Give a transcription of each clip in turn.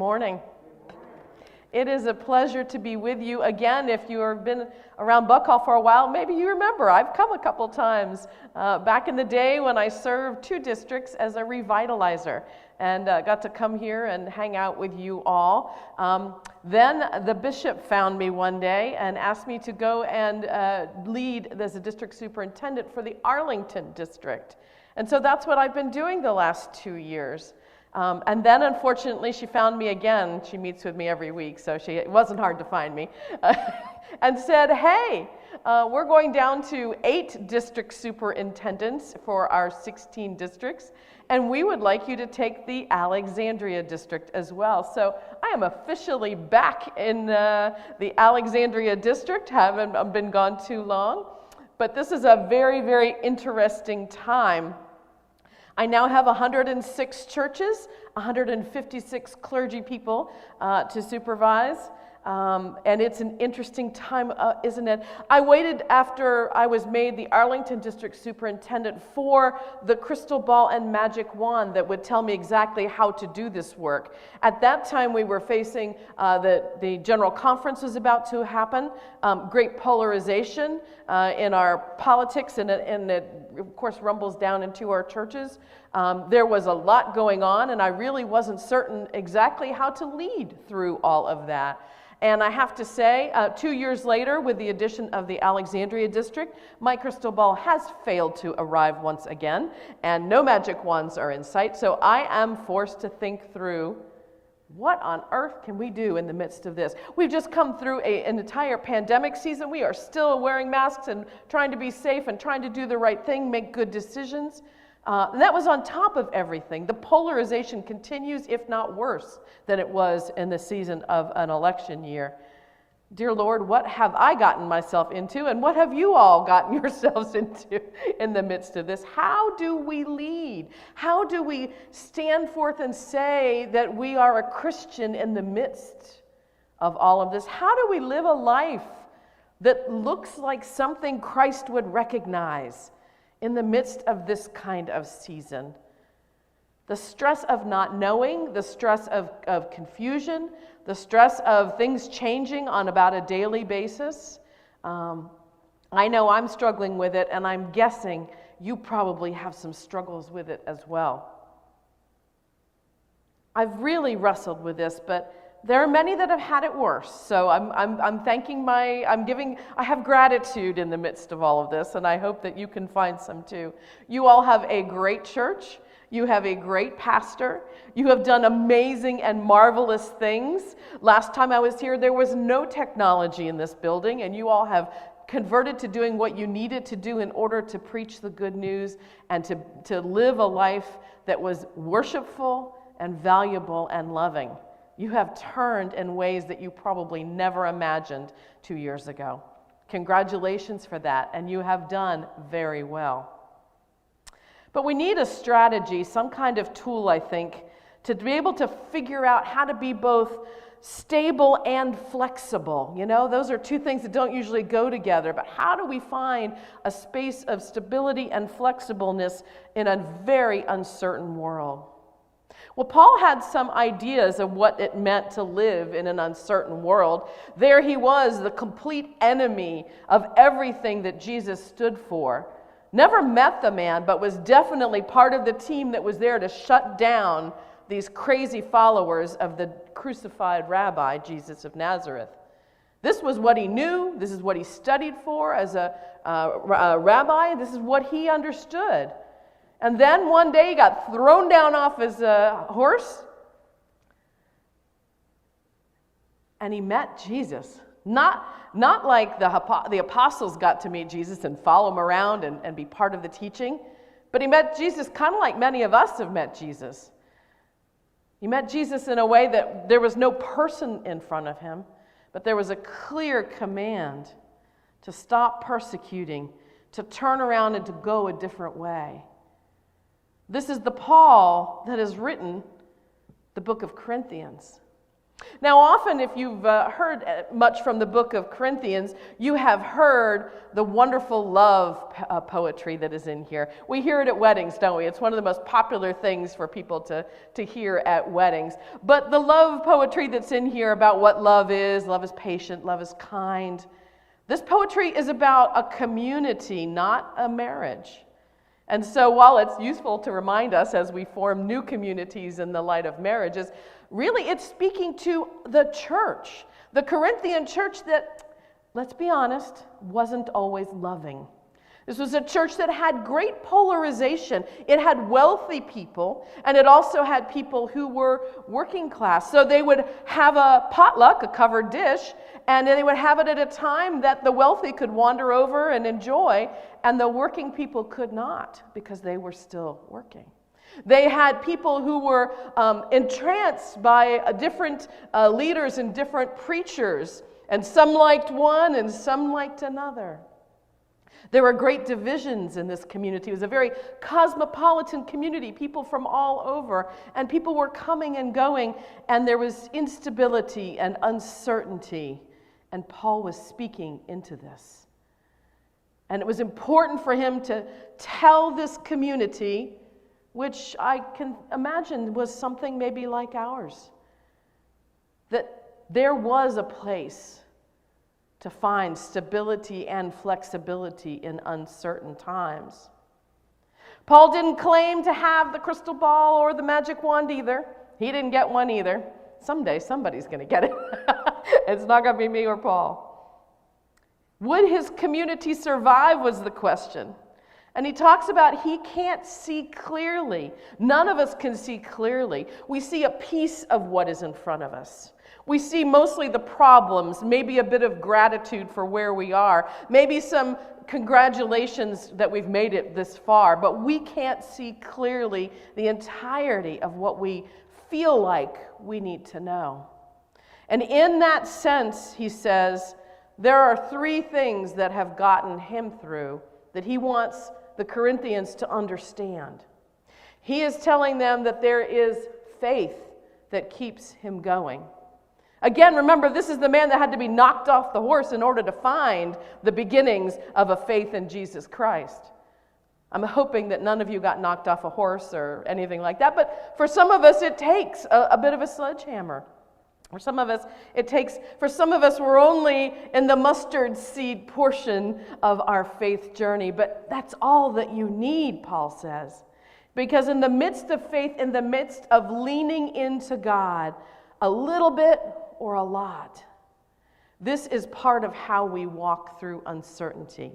morning. It is a pleasure to be with you again. If you have been around Buckhall for a while, maybe you remember I've come a couple times back in the day when I served 2 districts as a revitalizer and got to come here and hang out with you all. Then the bishop found me one day and asked me to go and lead as a district superintendent for the Arlington district. And so that's what I've been doing the last 2 years. And then, unfortunately, she found me again. She meets with me every week, so it wasn't hard to find me. And said, hey, we're going down to 8 district superintendents for our 16 districts, and we would like you to take the Alexandria district as well. So I am officially back in the Alexandria district. Haven't been gone too long. But this is a very, very interesting time. I now have 106 churches, 156 clergy people to supervise, and it's an interesting time, isn't it? I waited after I was made the Arlington District Superintendent for the crystal ball and magic wand that would tell me exactly how to do this work. At that time, we were facing the General Conference was about to happen, great polarization in our politics, and it, of course, rumbles down into our churches. There was a lot going on, and I really wasn't certain exactly how to lead through all of that. And I have to say, 2 years later, with the addition of the Alexandria district, my crystal ball has failed to arrive once again, and no magic wands are in sight. So I am forced to think through, what on earth can we do in the midst of this? We've just come through an entire pandemic season. We are still wearing masks and trying to be safe and trying to do the right thing, make good decisions. And that was on top of everything. The polarization continues, if not worse, than it was in the season of an election year. Dear Lord, what have I gotten myself into, and what have you all gotten yourselves into in the midst of this? How do we lead? How do we stand forth and say that we are a Christian in the midst of all of this? How do we live a life that looks like something Christ would recognize in the midst of this kind of season? The stress of not knowing, the stress of confusion, the stress of things changing on about a daily basis. I know I'm struggling with it, and I'm guessing you probably have some struggles with it as well. I've really wrestled with this, but there are many that have had it worse. So I have gratitude in the midst of all of this, and I hope that you can find some too. You all have a great church. You have a great pastor. You have done amazing and marvelous things. Last time I was here, there was no technology in this building, and you all have converted to doing what you needed to do in order to preach the good news and to live a life that was worshipful and valuable and loving. You have turned in ways that you probably never imagined 2 years ago. Congratulations for that, and you have done very well. But we need a strategy, some kind of tool, I think, to be able to figure out how to be both stable and flexible. You know, those are 2 things that don't usually go together, but how do we find a space of stability and flexibleness in a very uncertain world? Well, Paul had some ideas of what it meant to live in an uncertain world. There he was, the complete enemy of everything that Jesus stood for. Never met the man, but was definitely part of the team that was there to shut down these crazy followers of the crucified rabbi, Jesus of Nazareth. This was what he knew. This is what he studied for as a rabbi. This is what he understood. And then one day he got thrown down off his horse, and he met Jesus. Not like the apostles got to meet Jesus and follow him around and be part of the teaching, but he met Jesus kind of like many of us have met Jesus. He met Jesus in a way that there was no person in front of him, but there was a clear command to stop persecuting, to turn around and to go a different way. This is the Paul that has written the book of Corinthians. Now, often if you've heard much from the book of Corinthians, you have heard the wonderful love poetry that is in here. We hear it at weddings, don't we? It's one of the most popular things for people to hear at weddings. But the love poetry that's in here about what love is patient, love is kind. This poetry is about a community, not a marriage. And so while it's useful to remind us as we form new communities in the light of marriages, really it's speaking to the church, the Corinthian church that, let's be honest, wasn't always loving. This was a church that had great polarization. It had wealthy people, and it also had people who were working class. So they would have a potluck, a covered dish, and they would have it at a time that the wealthy could wander over and enjoy, and the working people could not because they were still working. They had people who were entranced by different leaders and different preachers, and some liked one and some liked another. There were great divisions in this community. It was a very cosmopolitan community, people from all over, and people were coming and going, and there was instability and uncertainty, and Paul was speaking into this. And it was important for him to tell this community, which I can imagine was something maybe like ours, that there was a place to find stability and flexibility in uncertain times. Paul didn't claim to have the crystal ball or the magic wand either. He didn't get one either. Someday somebody's going to get it. It's not going to be me or Paul. Would his community survive was the question. And he talks about he can't see clearly. None of us can see clearly. We see a piece of what is in front of us. We see mostly the problems, maybe a bit of gratitude for where we are, maybe some congratulations that we've made it this far, but we can't see clearly the entirety of what we feel like we need to know. And in that sense, he says, there are three things that have gotten him through that he wants the Corinthians to understand. He is telling them that there is faith that keeps him going. Again, remember, this is the man that had to be knocked off the horse in order to find the beginnings of a faith in Jesus Christ. I'm hoping that none of you got knocked off a horse or anything like that, but for some of us, it takes a bit of a sledgehammer. For some of us, we're only in the mustard seed portion of our faith journey, but that's all that you need, Paul says. Because in the midst of faith, in the midst of leaning into God, a little bit or a lot, this is part of how we walk through uncertainty.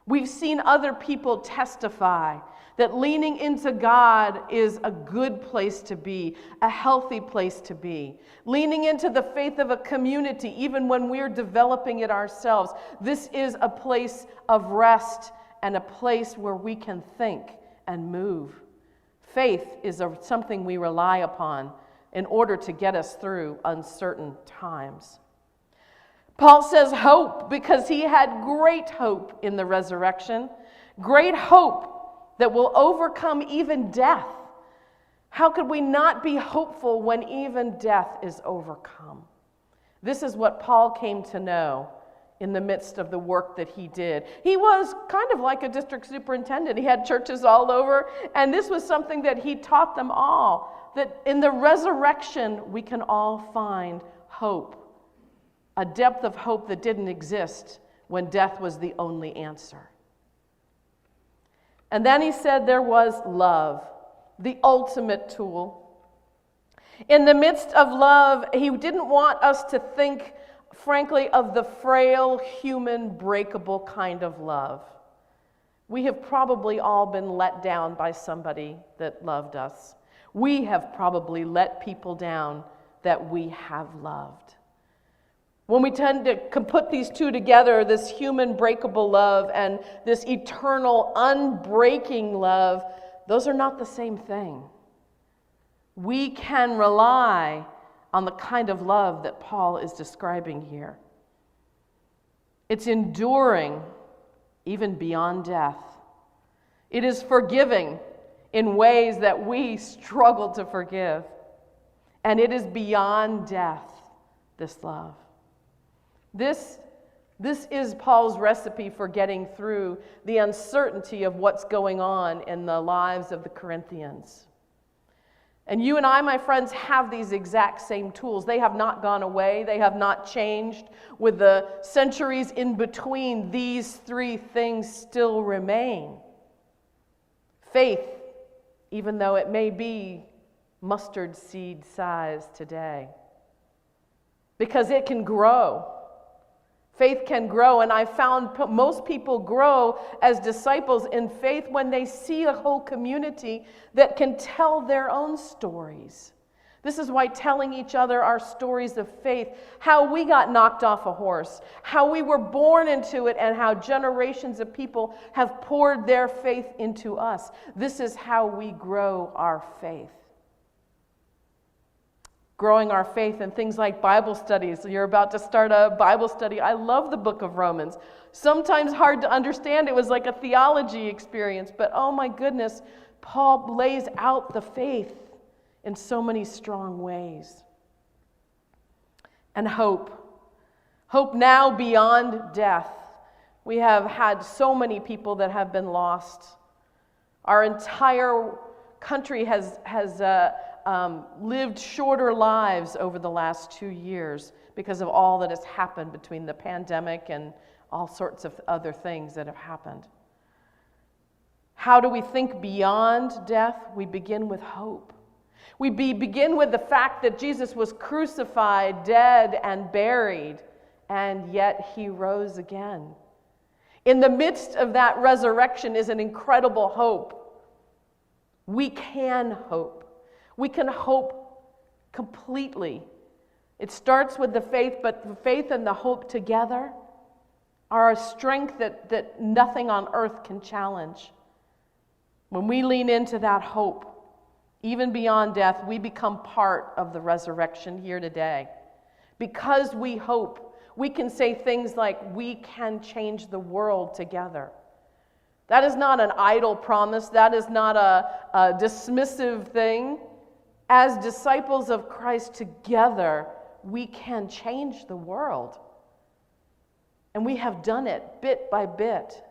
We've seen other people testify that leaning into God is a good place to be, a healthy place to be. Leaning into the faith of a community, even when we're developing it ourselves, this is a place of rest and a place where we can think and move. Faith is something we rely upon in order to get us through uncertain times. Paul says hope because he had great hope in the resurrection, great hope that will overcome even death. How could we not be hopeful when even death is overcome? This is what Paul came to know in the midst of the work that he did. He was kind of like a district superintendent. He had churches all over, and this was something that he taught them all, that in the resurrection we can all find hope, a depth of hope that didn't exist when death was the only answer. And then he said there was love, the ultimate tool. In the midst of love, he didn't want us to think, frankly, of the frail, human, breakable kind of love. We have probably all been let down by somebody that loved us. We have probably let people down that we have loved. When we tend to put these two together, this human breakable love and this eternal unbreaking love, those are not the same thing. We can rely on the kind of love that Paul is describing here. It's enduring even beyond death. It is forgiving in ways that we struggle to forgive. And it is beyond death, this love. This is Paul's recipe for getting through the uncertainty of what's going on in the lives of the Corinthians. And you and I, my friends, have these exact same tools. They have not gone away. They have not changed. With the centuries in between, these three things still remain. Faith, even though it may be mustard seed size today, because it can grow. Faith can grow, and I found most people grow as disciples in faith when they see a whole community that can tell their own stories. This is why telling each other our stories of faith, how we got knocked off a horse, how we were born into it, and how generations of people have poured their faith into us. This is how we grow our faith. Growing our faith in things like Bible studies. You're about to start a Bible study. I love the book of Romans. Sometimes hard to understand. It was like a theology experience, but oh my goodness, Paul lays out the faith in so many strong ways. And hope. Hope now beyond death. We have had so many people that have been lost. Our entire country has lived shorter lives over the last 2 years because of all that has happened between the pandemic and all sorts of other things that have happened. How do we think beyond death? We begin with hope. We begin with the fact that Jesus was crucified, dead, and buried, and yet he rose again. In the midst of that resurrection is an incredible hope. We can hope. We can hope completely. It starts with the faith, but the faith and the hope together are a strength that nothing on earth can challenge. When we lean into that hope, even beyond death, we become part of the resurrection here today. Because we hope, we can say things like, we can change the world together. That is not an idle promise. That is not a dismissive thing. As disciples of Christ together, we can change the world. And we have done it bit by bit.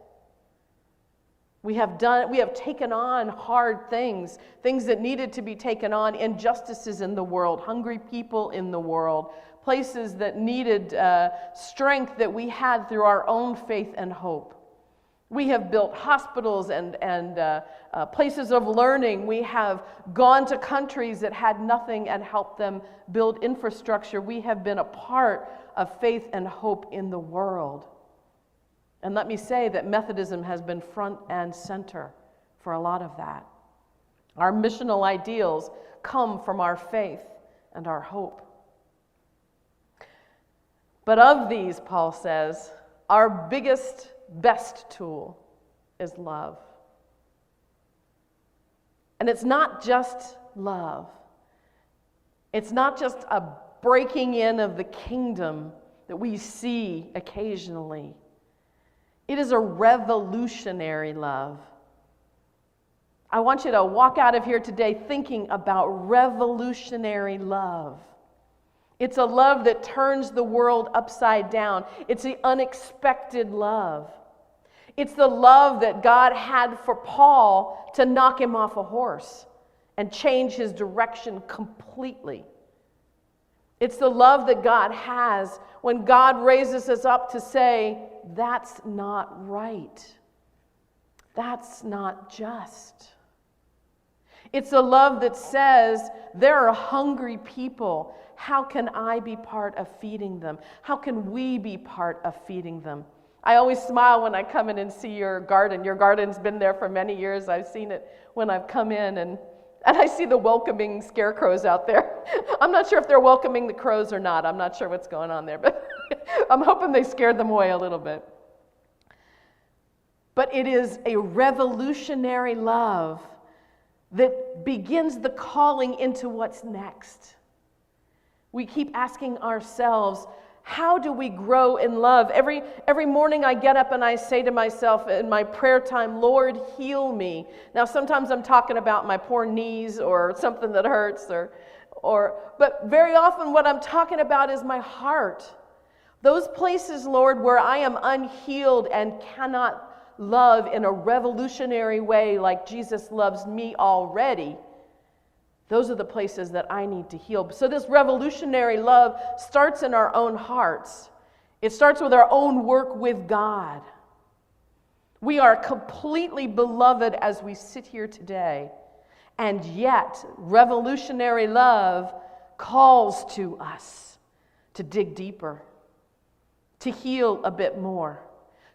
We have taken on hard things that needed to be taken on, injustices in the world, hungry people in the world, places that needed strength that we had through our own faith and hope. We have built hospitals and places of learning. We have gone to countries that had nothing and helped them build infrastructure. We have been a part of faith and hope in the world. And let me say that Methodism has been front and center for a lot of that. Our missional ideals come from our faith and our hope. But of these, Paul says, our biggest, best tool is love. And it's not just love. It's not just a breaking in of the kingdom that we see occasionally. It is a revolutionary love. I want you to walk out of here today thinking about revolutionary love. It's a love that turns the world upside down. It's the unexpected love. It's the love that God had for Paul to knock him off a horse and change his direction completely. It's the love that God has when God raises us up to say, that's not right. That's not just. It's a love that says, there are hungry people. How can I be part of feeding them? How can we be part of feeding them? I always smile when I come in and see your garden. Your garden's been there for many years. I've seen it when I've come in, and I see the welcoming scarecrows out there. I'm not sure if they're welcoming the crows or not. I'm not sure what's going on there, but I'm hoping they scared them away a little bit. But it is a revolutionary love that begins the calling into what's next. We keep asking ourselves, how do we grow in love? Every morning I get up and I say to myself in my prayer time, Lord, heal me. Now sometimes I'm talking about my poor knees or something that hurts, But very often what I'm talking about is my heart. Those places, Lord, where I am unhealed and cannot love in a revolutionary way like Jesus loves me already, those are the places that I need to heal. So this revolutionary love starts in our own hearts. It starts with our own work with God. We are completely beloved as we sit here today. And yet, revolutionary love calls to us to dig deeper, to heal a bit more,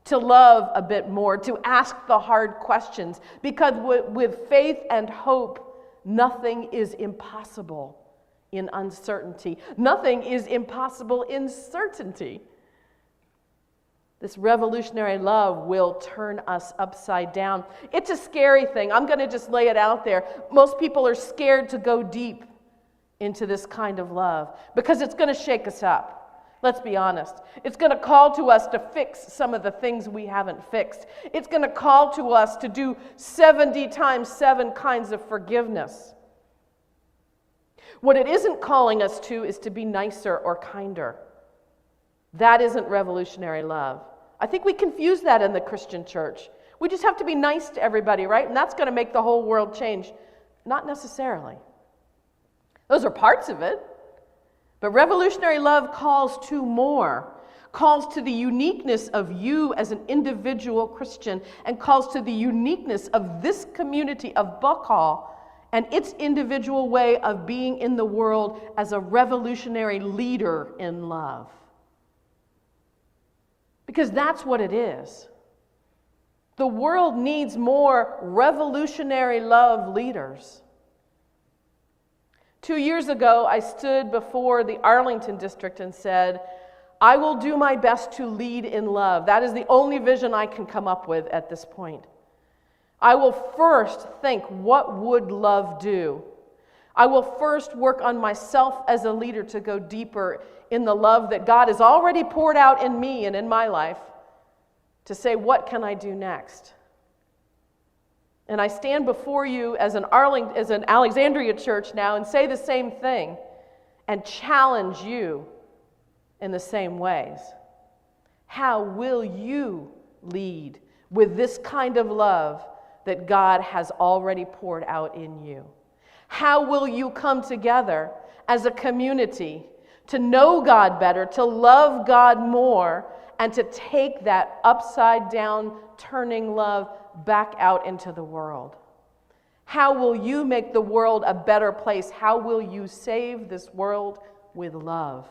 to love a bit more, to ask the hard questions. Because with faith and hope, nothing is impossible in uncertainty. Nothing is impossible in certainty. This revolutionary love will turn us upside down. It's a scary thing. I'm going to just lay it out there. Most people are scared to go deep into this kind of love because it's going to shake us up. Let's be honest. It's going to call to us to fix some of the things we haven't fixed. It's going to call to us to do 70 times 7 kinds of forgiveness. What it isn't calling us to is to be nicer or kinder. That isn't revolutionary love. I think we confuse that in the Christian church. We just have to be nice to everybody, right? And that's going to make the whole world change. Not necessarily. Those are parts of it. But revolutionary love calls to more, calls to the uniqueness of you as an individual Christian, and calls to the uniqueness of this community of Buckhall and its individual way of being in the world as a revolutionary leader in love. Because that's what it is. The world needs more revolutionary love leaders. 2 years ago, I stood before the Arlington district and said, I will do my best to lead in love. That is the only vision I can come up with at this point. I will first think, what would love do? I will first work on myself as a leader to go deeper in the love that God has already poured out in me and in my life, to say, what can I do next? And I stand before you as an Alexandria church now and say the same thing and challenge you in the same ways. How will you lead with this kind of love that God has already poured out in you? How will you come together as a community to know God better, to love God more, and to take that upside down turning love back out into the world? How will you make the world a better place? How will you save this world with love?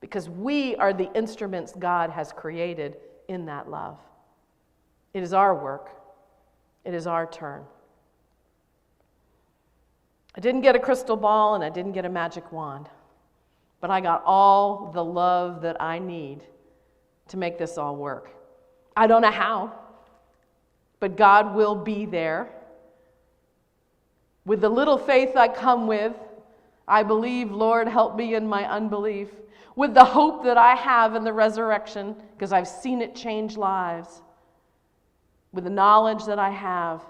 Because we are the instruments God has created in that love. It is our work. It is our turn. I didn't get a crystal ball and I didn't get a magic wand, but I got all the love that I need to make this all work. I don't know how, but God will be there. With the little faith I come with, I believe, Lord, help me in my unbelief. With the hope that I have in the resurrection, because I've seen it change lives. With the knowledge that I have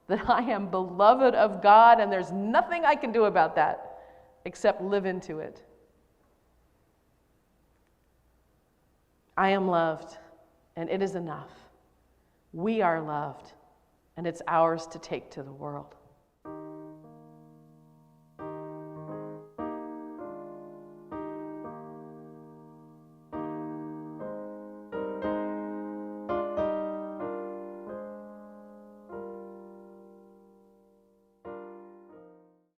that I am beloved of God, and there's nothing I can do about that except live into it. I am loved, and it is enough. We are loved, and it's ours to take to the world.